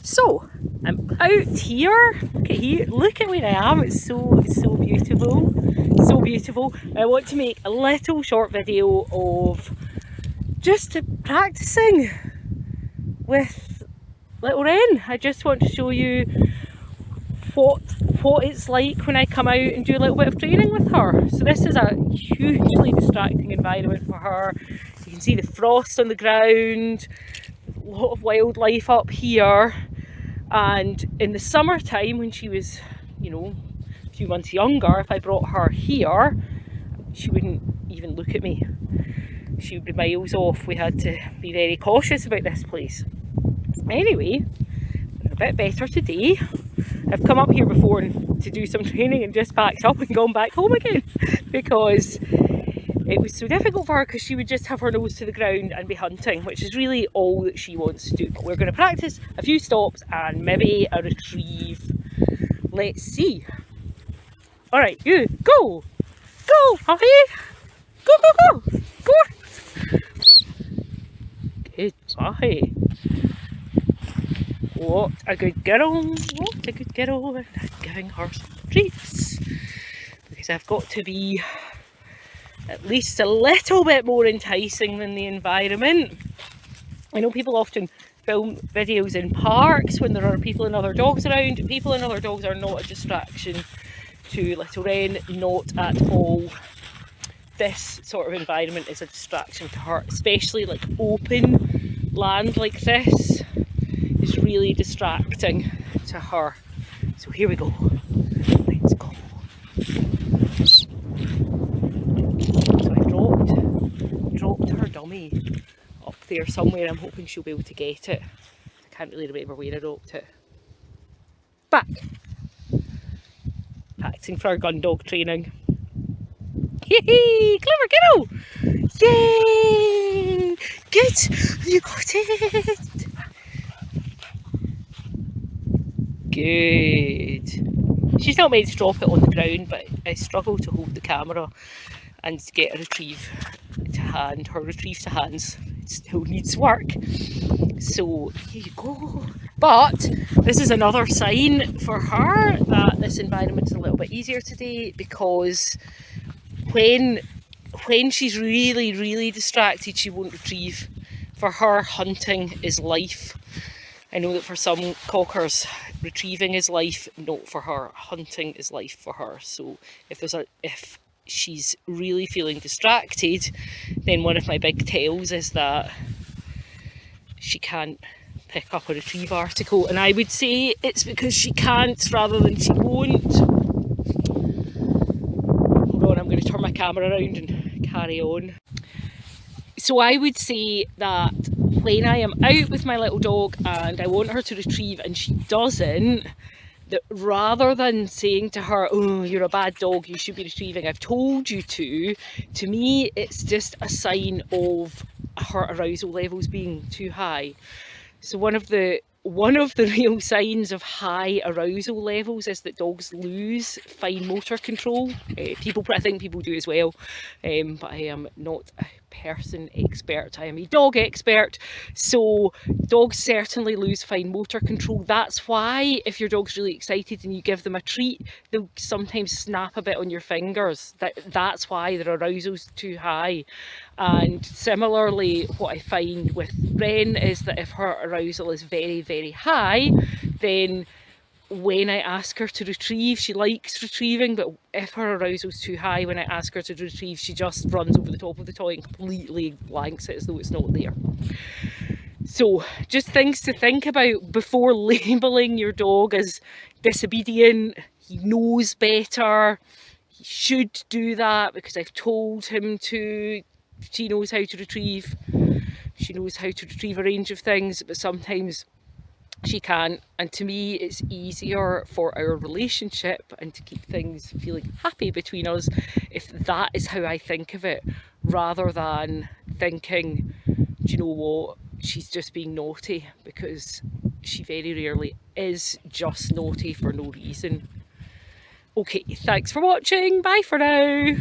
So I'm out here. Look at where I am. It's so beautiful, so beautiful. I want to make a little short video of just practicing with little Wren. I just want to show you what it's like when I come out and do a little bit of training with her. So this is a hugely distracting environment for her. You can see the frost on the ground, a lot of wildlife up here. And in the summertime, when she was, a few months younger, if I brought her here, she wouldn't even look at me. She would be miles off. We had to be very cautious about this place. Anyway, a bit better today. I've come up here before to do some training and just backed up and gone back home again because it was so difficult for her, because she would just have her nose to the ground and be hunting, which is really all that she wants to do. But we're going to practice a few stops and maybe a retrieve. Let's see. Alright, you go! Go, Huffy! Go! Go! Good Huffy. What a good girl! What a good girl! I'm giving her some treats because I've got to be at least a little bit more enticing than the environment. I know people often film videos in parks when there are people and other dogs around. People and other dogs are not a distraction to little Wren, not at all. This sort of environment is a distraction to her, especially like open land like this is really distracting to her. So here we go. Let's go. Dropped her dummy up there somewhere. I'm hoping she'll be able to get it. I can't really remember where I dropped it. Back. Practicing for our gun dog training. Yay! Clever girl! Yay! Good! You got it! Good. She's not meant to drop it on the ground, but I struggle to hold the camera and get a retrieve to hand. Her retrieve to hands still needs work. So here you go. But this is another sign for her that this environment is a little bit easier today, because when she's really distracted, she won't retrieve. For her, hunting is life. I know that for some cockers, retrieving is life. Not for her. Hunting is life for her. So if she's really feeling distracted, then one of my big tells is that she can't pick up a retrieve article, and I would say it's because she can't rather than she won't. Hold on, I'm going to turn my camera around and carry on. So I would say that when I am out with my little dog and I want her to retrieve and she doesn't, that rather than saying to her, oh, you're a bad dog, you should be retrieving, I've told you to me it's just a sign of her arousal levels being too high. So one of the real signs of high arousal levels is that dogs lose fine motor control. I think people do as well, but I am not a person expert, I am a dog expert. So dogs certainly lose fine motor control. That's why if your dog's really excited and you give them a treat, they'll sometimes snap a bit on your fingers. That's why their arousal's too high. And similarly, what I find with Wren is that if her arousal is very high, then when I ask her to retrieve, she likes retrieving, but if her arousal's too high, when I ask her to retrieve, she just runs over the top of the toy and completely blanks it as though it's not there. So just things to think about before labelling your dog as disobedient. He knows better, he should do that because I've told him to. She knows how to retrieve. She knows how to retrieve a range of things, but sometimes she can't. And to me, it's easier for our relationship and to keep things feeling happy between us if that is how I think of it, rather than thinking, do you know what, she's just being naughty, because she very rarely is just naughty for no reason. Okay, thanks for watching. Bye for now.